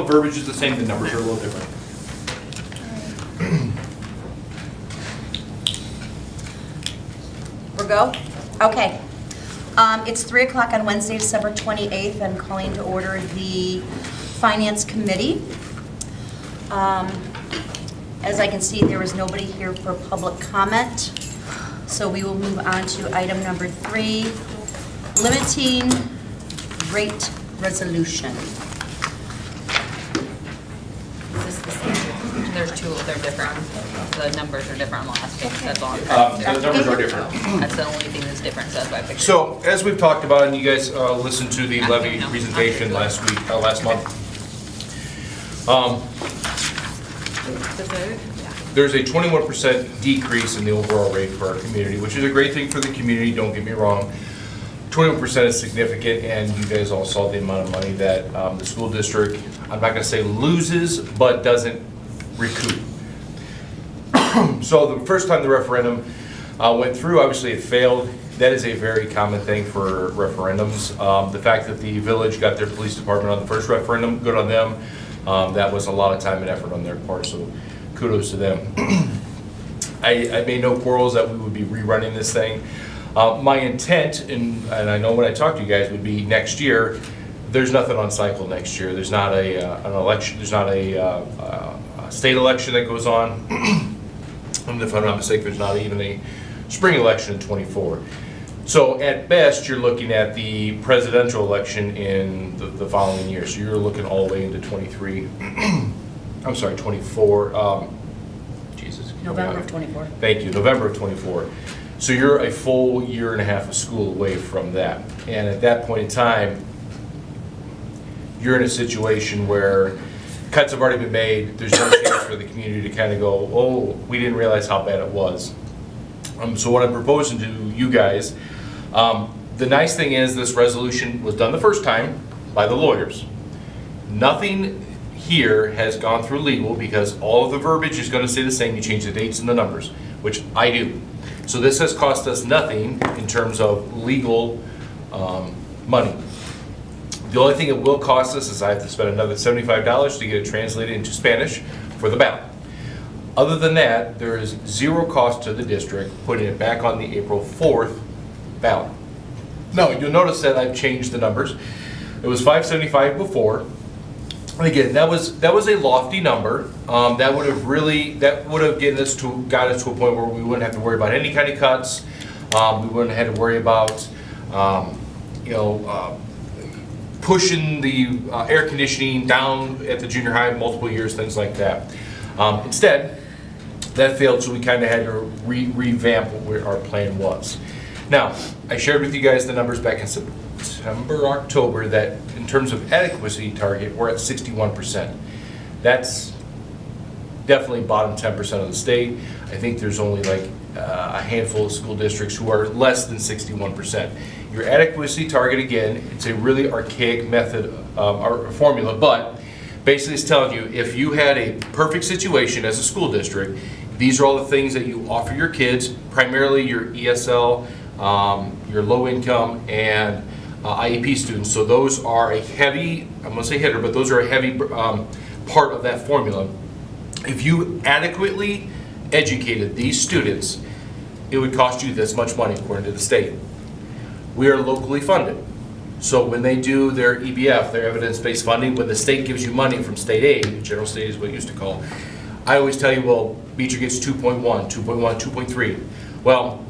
verbiage is the same, the numbers are a little different. We're go? Okay. It's 3 o'clock on Wednesday, December 28th. I'm calling to order the Finance Committee. As I can see, there is nobody here for public comment. So we will move on to item number 3, limiting rate resolution. Is this the same? There's two, they're different. The numbers are different on the last page, that's all. The numbers are different. That's the only thing that's different, so that's why I pictured. So, as we've talked about, and you guys listened to the levy presentation last month, The third? there's a 21% decrease in the overall rate for our community, which is a great thing for the community, don't get me wrong. 21% is significant, and you guys all saw the amount of money that the school district, I'm not gonna say loses, but doesn't recoup. So the first time the referendum went through, obviously it failed. That is a very common thing for referendums. The fact that the village got their police department on the first referendum, good on them. That was a lot of time and effort on their part, so kudos to them. I made no quarrels that we would be rerunning this thing. My intent, and I know when I talk to you guys, would be next year. There's nothing on cycle next year. There's not an election. There's not a state election that goes on. And if I'm not mistaken, there's not even a spring election in '24. So at best, you're looking at the presidential election in the following year. So you're looking all the way into '23. I'm sorry, '24. Jesus. November of '24. Thank you, November of '24. So you're a full year and a half of school away from that. And at that point in time, you're in a situation where cuts have already been made. There's no chance for the community to kind of go, oh, we didn't realize how bad it was. So what I'm proposing to you guys, the nice thing is this resolution was done the first time by the lawyers. Nothing here has gone through legal because all of the verbiage is going to stay the same. You change the dates and the numbers, which I do. So this has cost us nothing in terms of legal money. The only thing it will cost us is I have to spend another $75 to get it translated into Spanish for the ballot. Other than that, there is zero cost to the district putting it back on the April 4th ballot. Now, you'll notice that I've changed the numbers. It was $575 before. And again, that was a lofty number. That would have got us to a point where we wouldn't have to worry about any kind of cuts. We wouldn't have to worry about pushing the air conditioning down at the junior high multiple years, things like that. Instead, that failed, so we kind of had to revamp what our plan was. Now, I shared with you guys the numbers back in September, October, that in terms of adequacy target, we're at 61%. That's definitely bottom 10% of the state. I think there's only like a handful of school districts who are less than 61%. Your adequacy target, again, it's a really archaic method or formula, but basically it's telling you if you had a perfect situation as a school district, these are all the things that you offer your kids, primarily your ESL, your low income, and IEP students. So those are a heavy, I'm going to say hitter, but those are a heavy part of that formula. If you adequately educated these students, it would cost you this much money according to the state. We are locally funded. So when they do their EBF, their evidence-based funding, when the state gives you money from state aid, general state is what it used to call, I always tell you, well, Beecher gets 2.1, 2.1, 2.3. Well,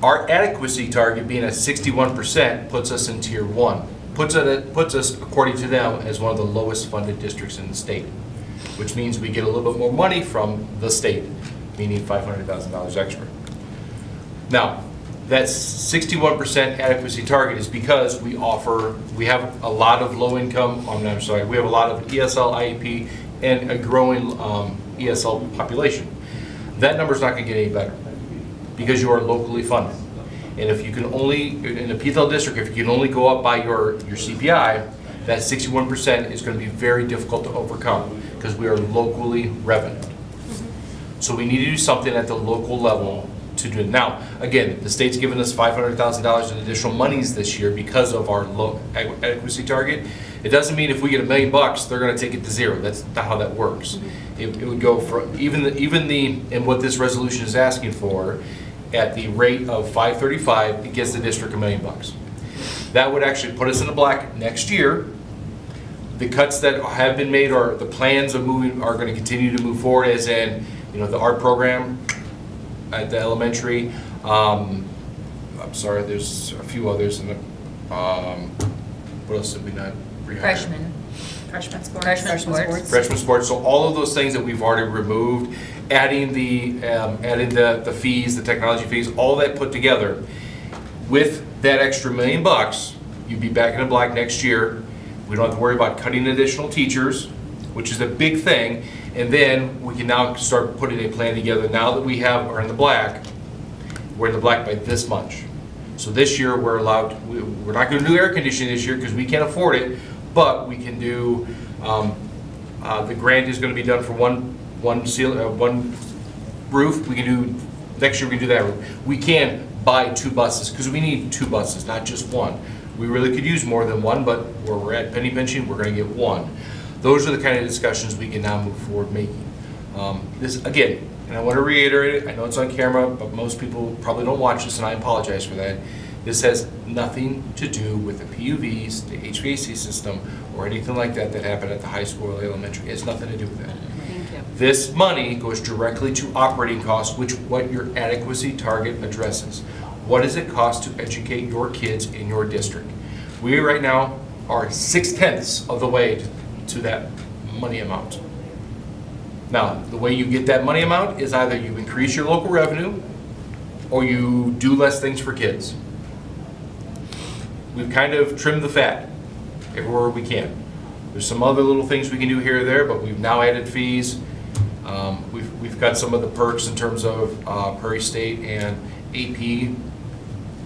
our adequacy target being at 61% puts us in tier 1. Puts us, according to them, as one of the lowest funded districts in the state, which means we get a little bit more money from the state, meaning $500,000 extra. Now, that 61% adequacy target is because we have a lot of low income, we have a lot of ESL, IEP, and a growing ESL population. That number's not going to get any better because you are locally funded. And if you can only, in a PTEL district, if you can only go up by your CPI, that 61% is going to be very difficult to overcome because we are locally revenued. So we need to do something at the local level to do it. Now, again, the state's given us $500,000 in additional monies this year because of our low adequacy target. It doesn't mean if we get $1 million, they're gonna take it to zero. That's not how that works. It would go for, and what this resolution is asking for, at the rate of 535, it gives the district $1 million. That would actually put us in the black next year. The cuts that have been made, or the plans of moving, are gonna continue to move forward, as in, the art program at the elementary. I'm sorry, there's a few others in the, what else did we not rehire? Freshman sports. Freshman sports, so all of those things that we've already removed, adding the fees, the technology fees, all that put together, with that extra $1 million, you'd be back in the black next year. We don't have to worry about cutting additional teachers, which is a big thing, and then we can now start putting a plan together. Now that we are in the black, we're in the black by this much. So this year, we're not gonna do air conditioning this year because we can't afford it, but we can do, the grant is gonna be done for one roof. We can do, next year we can do that roof. We can buy 2 buses, because we need 2 buses, not just one. We really could use more than one, but where we're at penny pinching, we're gonna get one. Those are the kind of discussions we can now move forward making. This, again, and I want to reiterate it, I know it's on camera, but most people probably don't watch this, and I apologize for that. This has nothing to do with the PUVs, the HVAC system, or anything like that that happened at the high school or the elementary. It has nothing to do with that. Thank you. This money goes directly to operating costs, which what your adequacy target addresses. What does it cost to educate your kids in your district? We right now are 6/10 of the way to that money amount. Now, the way you get that money amount is either you increase your local revenue or you do less things for kids. We've kind of trimmed the fat everywhere we can. There's some other little things we can do here or there, but we've now added fees. We've got some of the perks in terms of Prairie State and AP.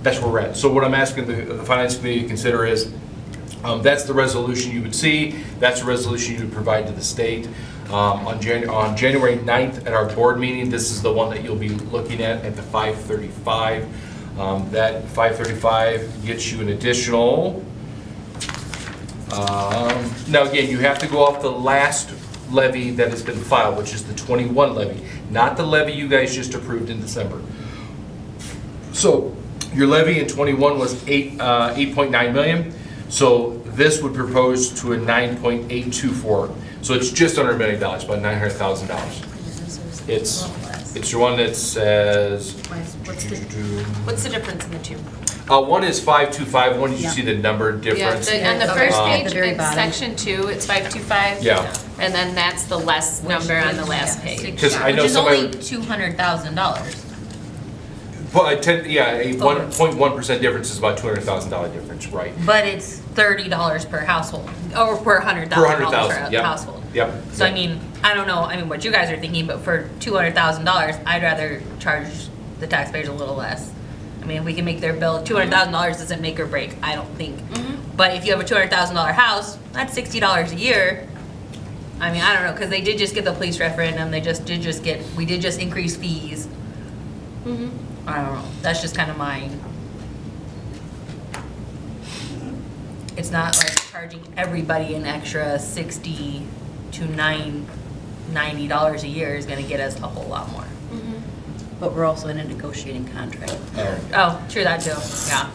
That's where we're at. So what I'm asking the Finance Committee to consider is, that's the resolution you would see. That's the resolution you would provide to the state. On January 9th at our board meeting, this is the one that you'll be looking at the 535. That 535 gets you an additional, now again, you have to go off the last levy that has been filed, which is the 21 levy, not the levy you guys just approved in December. So your levy in 21 was 8.9 million. So this would propose to a 9.824. So it's just under $1 million, about $900,000. It's the one that says. What's the difference in the two? One is 525. One, you Yeah. see the number difference. Yeah, on the Okay. first At page, the very in bottom. section 2, it's 525. Yeah. And then that's the less number on the last page. 'Cause I know Which is somebody only would- $200,000. Well, a 1.1% difference is about $200,000 difference, right? But it's $30 per household, or per $100,000 Per 100,000, per yep. household. Yep. So I mean, I don't know, what you guys are thinking, but for $200,000, I'd rather charge the taxpayers a little less. I mean, if we can make their bill, $200,000 doesn't make or break, I don't think. But if you have a $200,000 house, that's $60 a year. I mean, I don't know, because they did just get the police referendum, we did just increase fees. I don't know, that's just kind of mine. It's not like charging everybody an extra $60 to $90 a year is gonna get us a whole lot more. But we're also in a negotiating contract, Oh, true, that too, yeah.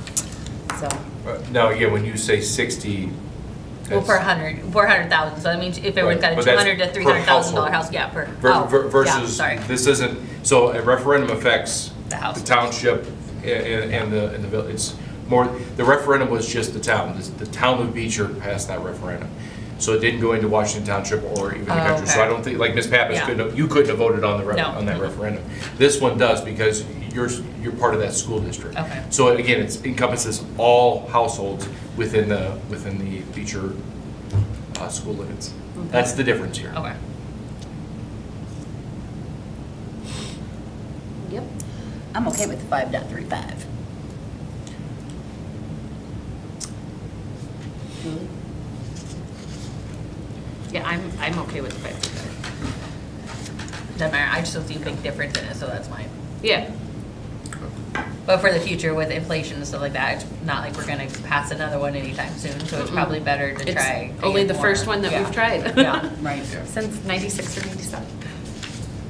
so. Now, again, when you say 60. Well, that's- per 100,000, so that means if everyone's got a But that's $200,000 to per $300,000 household. house, yeah, yeah, Versus, sorry. this isn't, so a referendum affects The house. the township and the village. It's more, the referendum was just the town. The town of Beecher passed that referendum. So it didn't go into Washington Township or even the Oh, country. So okay. I don't think, like Ms. Pappas, Yeah. you couldn't have voted on No. on that referendum. This one does because you're part of that school district. Okay. So again, it encompasses all households within the Beecher school limits. That's the difference here. Okay. Yep. I'm okay with the 5.35. Julie? Yeah, I'm okay with 525. Doesn't matter, I just don't see a big difference in it, so that's mine. Yeah. But for the future with inflation and stuff like that, it's not like we're gonna pass another one anytime soon, so it's probably better to try. It's only the more. first one that Yeah. we've tried. Yeah. Right. Since 96 or 97.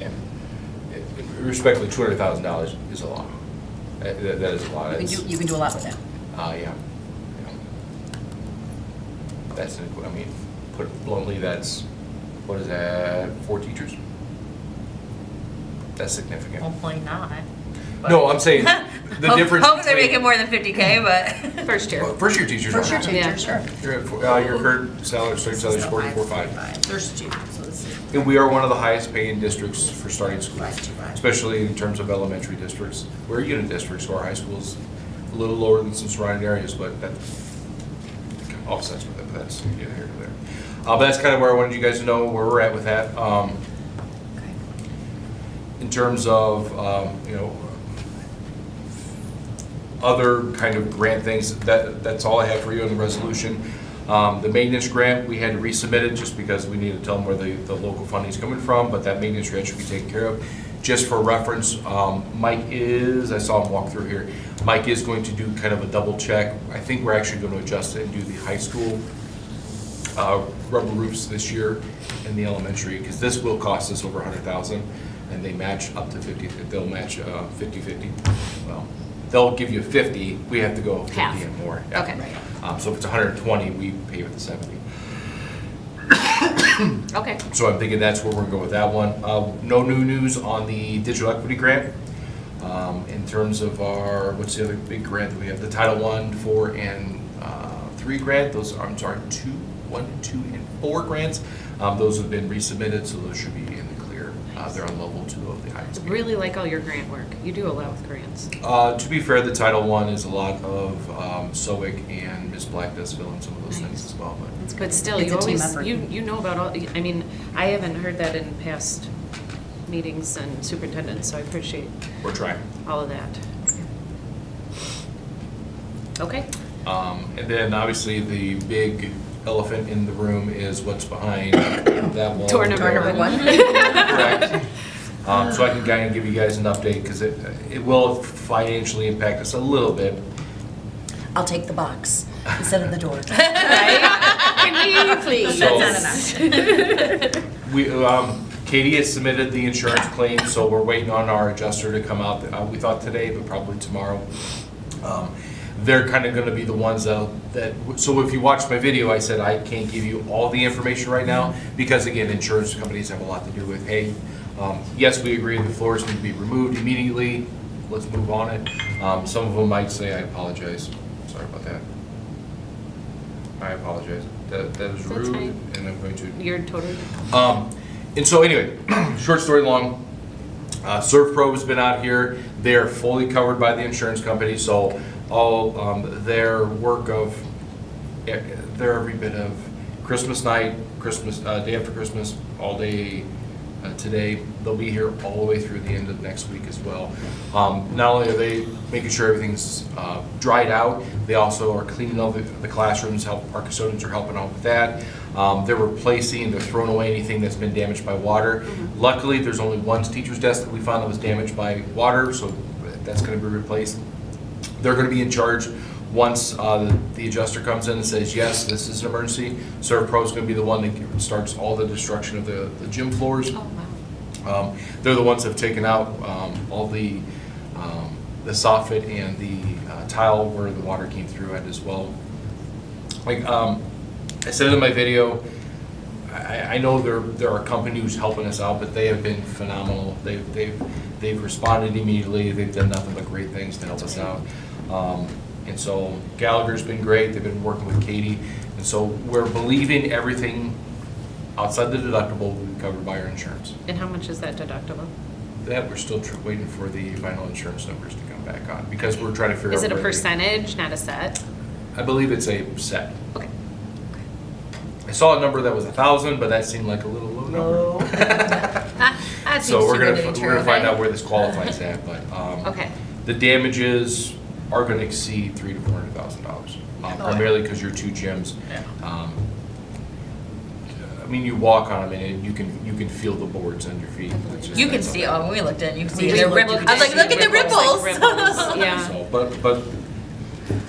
And respectfully, $200,000 is a lot. That is a lot. You can do a lot with that. Yeah. That's, I mean, put it bluntly, that's, what is that, 4 teachers? That's significant. Hopefully not. No, I'm saying, the difference. Hope they're between- making more than 50K, but. First year. Well, first year teachers. First year are- teacher, sure. Your current salary, starting salary is 44.5. There's two, so this is. And we are one of the highest paying districts for starting schools, 525. especially in terms of elementary districts. We're a unit district, so our high school's a little lower than some surrounding areas, but that offsets with it, but that's neither here nor there. But that's kind of where I wanted you guys to know where we're at with that. In terms of, other kind of grant things, that's all I have for you in the resolution. The maintenance grant, we had to resubmit it just because we need to tell them where the local funding is coming from, but that maintenance grant should be taken care of. Just for reference, Mike I saw him walk through here, Mike is going to do kind of a double check. I think we're actually going to adjust it and do the high school rubber roofs this year in the elementary, because this will cost us over $100,000, and they match up to 50, they'll match 50/50. Well, they'll give you 50, we have to go 50 Half. and more. Yeah. Okay. So if it's 120, we pay with the 70. Okay. So I'm thinking that's where we're gonna go with that one. No new news on the digital equity grant. In terms of our, what's the other big grant that we have? The Title I, 4, and 3 grant, those, I'm sorry, 1, 2, and 4 grants. Those have been resubmitted, so those should be in the clear. They're on level 2 of the ISB. Really like all your grant work. You do a lot with grants. To be fair, the Title I is a lot of SOIC, and Ms. Black does fill in some of those things as well, but. But still, It's you a team always, effort. you know about all, I mean, I haven't heard that in past meetings and superintendents, so I appreciate We're trying. all of that. Okay. And then obviously the big elephant in the room is what's behind that wall. Door number there. one. Correct. So I can kind of give you guys an update, because it will financially impact us a little bit. I'll take the box instead of the door. Can we please? So- That's not enough. We, Katie has submitted the insurance claim, so we're waiting on our adjuster to come out. We thought today, but probably tomorrow. They're kind of gonna be the ones that, so if you watched my video, I said I can't give you all the information right now, because again, insurance companies have a lot to do with, hey, yes, we agree the floors need to be removed immediately, let's move on it. Some of them might say, I apologize, sorry about that. I apologize, that is That's rude, fine. and I'm going to. You're totally. And so anyway, short story long, ServPro has been out here. They're fully covered by the insurance company, so all their work of, they're every bit of Christmas night, Christmas, day after Christmas, all day today. They'll be here all the way through the end of next week as well. Not only are they making sure everything's dried out, they also are cleaning all the classrooms, our custodians are helping out with that. They're replacing, they're throwing away anything that's been damaged by water. Luckily, there's only one teacher's desk that we found that was damaged by water, so that's gonna be replaced. They're gonna be in charge once the adjuster comes in and says, yes, this is an emergency. ServPro is gonna be the one that starts all the destruction of the gym floors. Oh, wow. They're the ones that have taken out all the soffit and the tile where the water came through at as well. Like I said in my video, I know there are companies who's helping us out, but they have been phenomenal. They've responded immediately. They've done nothing but great things to help us out. And so Gallagher's been great. They've been working with Katie, and so we're believing everything outside the deductible will be covered by our insurance. And how much is that deductible? That we're still waiting for the final insurance numbers to come back on, because we're trying to figure out. Is it a where they- percentage, not a set? I believe it's a set. Okay. I saw a number that was 1,000, but that seemed like a little low number. That So seems we're too good gonna to be true, we're gonna find okay? out where this qualifies at, but Okay. the damages are gonna exceed $300,000 to $400,000, primarily because you're 2 gyms. Yeah. mean, you walk on them and you can feel the boards under your feet. That's just- You can that's see, all. oh, when we looked at it, you can see We the looked ripples. at I was like, it. look at the ripples. Ripples, yeah. So, but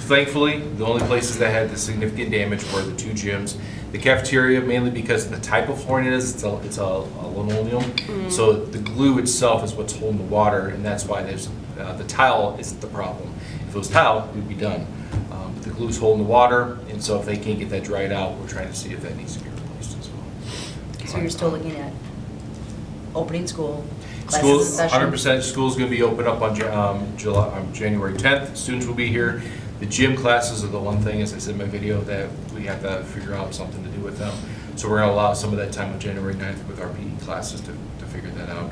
thankfully, the only places that had the significant damage were the two gyms. The cafeteria, mainly because of the type of flooring it is, it's a linoleum. So the glue itself is what's holding the water, and that's why there's, the tile isn't the problem. If it was tile, we'd be done. But the glue's holding the water, and so if they can't get that dried out, we're trying to see if that needs to be replaced as well. So you're still looking at opening school, School, classes in session? 100%, school's gonna be open up on January 10th. Students will be here. The gym classes are the one thing, as I said in my video, that we have to figure out something to do with them. So we're gonna allow some of that time on January 9th with our PE classes to figure that out.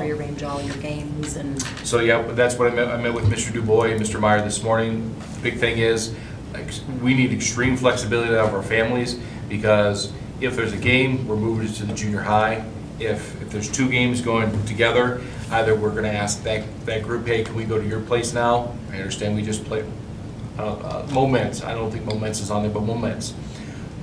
Rearrange all your games and, So yeah, but that's what I met with Mr. Dubois and Mr. Meyer this morning. The big thing is, like, we need extreme flexibility out of our families, because if there's a game, we're moving it to the junior high. If there's two games going together, either we're gonna ask that group, hey, can we go to your place now? I understand we just played Moments. I don't think Moments is on there, but Moments.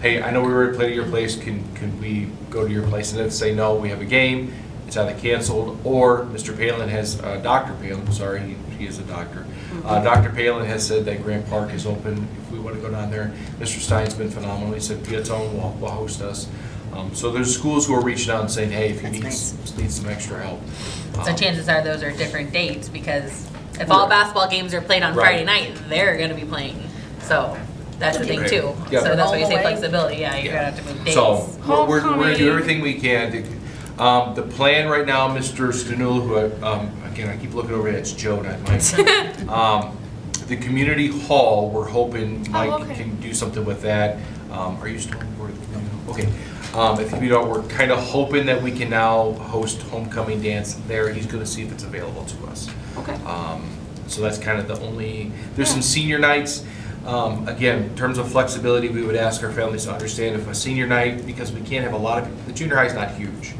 Hey, I know we already played at your place, can we go to your place? And if they say no, we have a game, it's either canceled, or Mr. Palin has, Dr. Palin, sorry, he is a doctor. Dr. Palin has said that Grant Park is open if we want to go down there. Mr. Stein's been phenomenal, he said Piazzone will host us. So there's schools who are reaching out and saying, hey, if you That's need some extra help. So chances are those are different dates, because if all Right. basketball games are played on Right. Friday night, they're gonna be playing. So that's the thing Right. too. Yeah. So that's why you say All the way. flexibility, yeah, you're gonna have to move dates. So, we're gonna do Homecoming. everything we can. The plan right now, Mr. Stanula, who, again, I keep looking over, it's Joe, not Mike. The community hall, we're hoping Mike okay. can do something with that. Are you still on board? Okay. At the community hall, we're kind of hoping that we can now host homecoming dance there. He's gonna see if it's available to us. Okay. So that's kind of the only, there's some senior nights. Again, in terms of flexibility, we would ask our families to understand if a senior night, because we can't have a lot of, the junior high is not huge.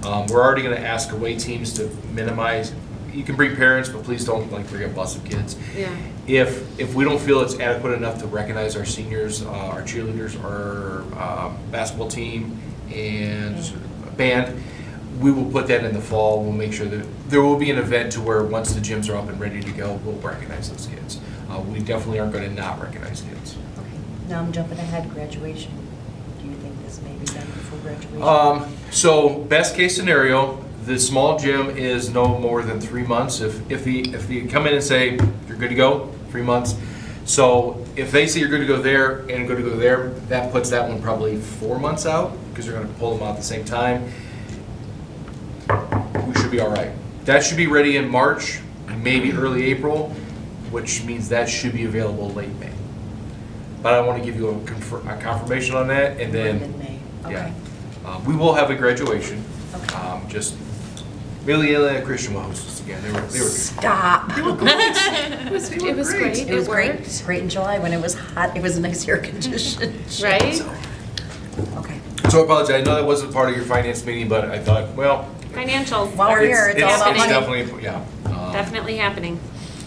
We're already gonna ask away teams to minimize, you can bring parents, but please don't like bring a bus of kids. Yeah. If we don't feel it's adequate enough to recognize our seniors, our cheerleaders, our basketball team, and band, we will put that in the fall. We'll make sure that there will be an event to where once the gyms are up and ready to go, we'll recognize those kids. We definitely aren't going to not recognize kids. okay, now I'm jumping ahead, graduation. Do you think this may be done before graduation? So best case scenario, the small gym is no more than 3 months. If you come in and say you're good to go, 3 months. So if they say you're good to go there and good to go there, that puts that one probably 4 months out, because they're going to pull them out at the same time. We should be all right. That should be ready in March, maybe early April, which means that should be available late May. But I want to give you a confirmation on that, and then, Mid-May, yeah. okay. We will have a graduation. Okay. Just, Millie and Christian will host us again. They were good. Stop. It was great. It was great, worked. great in July when it was hot, it was a nice air conditioned. Right? Okay. So I apologize, I know that wasn't part of your finance meeting, but I thought, well. Financials. While we're here, it's all about It's money. definitely, yeah. Definitely happening.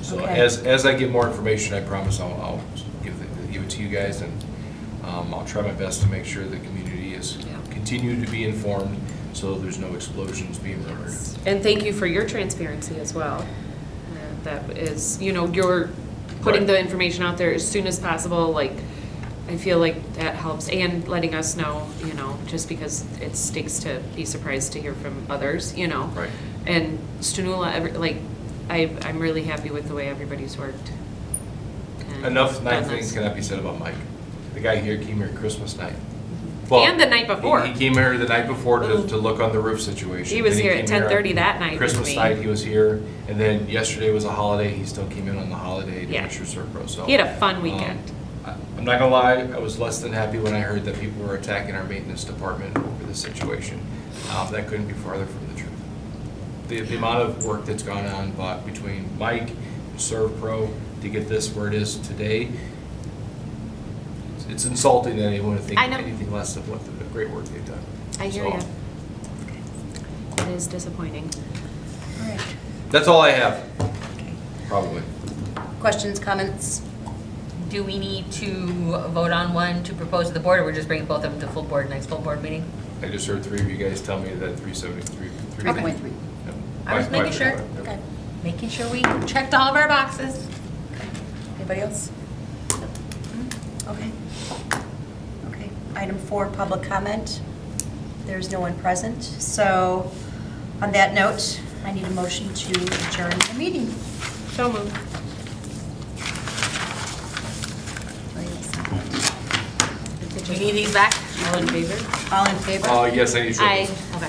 So Okay. as I get more information, I promise I'll give it to you guys, and I'll try my best to make sure the community is continue to be informed, so there's no explosions being rumored. And thank you for your transparency as well. That is, you're putting Right. the information out there as soon as possible, like, I feel like that helps, and letting us know, just because it stinks to be surprised to hear from others, Right. And Stanula, I'm really happy with the way everybody's worked. and Enough nice done things this. cannot be said about Mike. The guy here came here Christmas night. Well, And the night before. He came here the night before to look on the roof situation. He was Then here at came 10:30 that night with Christmas me. night, he was here, and then yesterday was a holiday, he still came in on the holiday to Yeah. make sure Serpro, so. He had a fun weekend. I'm not gonna lie, I was less than happy when I heard that people were attacking our maintenance department over this situation. That couldn't be farther from the truth. The amount of work that's gone on between Mike and Servpro to get this where it is today, it's insulting that anyone would think I know. anything less of what the great work they've done. I hear So, you. It is disappointing. All right. That's all I have, Okay. probably. Questions, comments? Do we need to vote on one to propose to the board, or we're just bringing both of them to full board, next full board meeting? I just heard three of you guys tell me that 373. 3.3. Yep. I was making sure. 5.5, yep. Okay. Making sure we checked all of our boxes. Anybody else? Okay. Okay. Item 4, public comment. There's no one present. So on that note, I need a motion to adjourn the meeting. So moved. We need these back? All in favor? All in favor? Yes, I need to. Aye. Okay.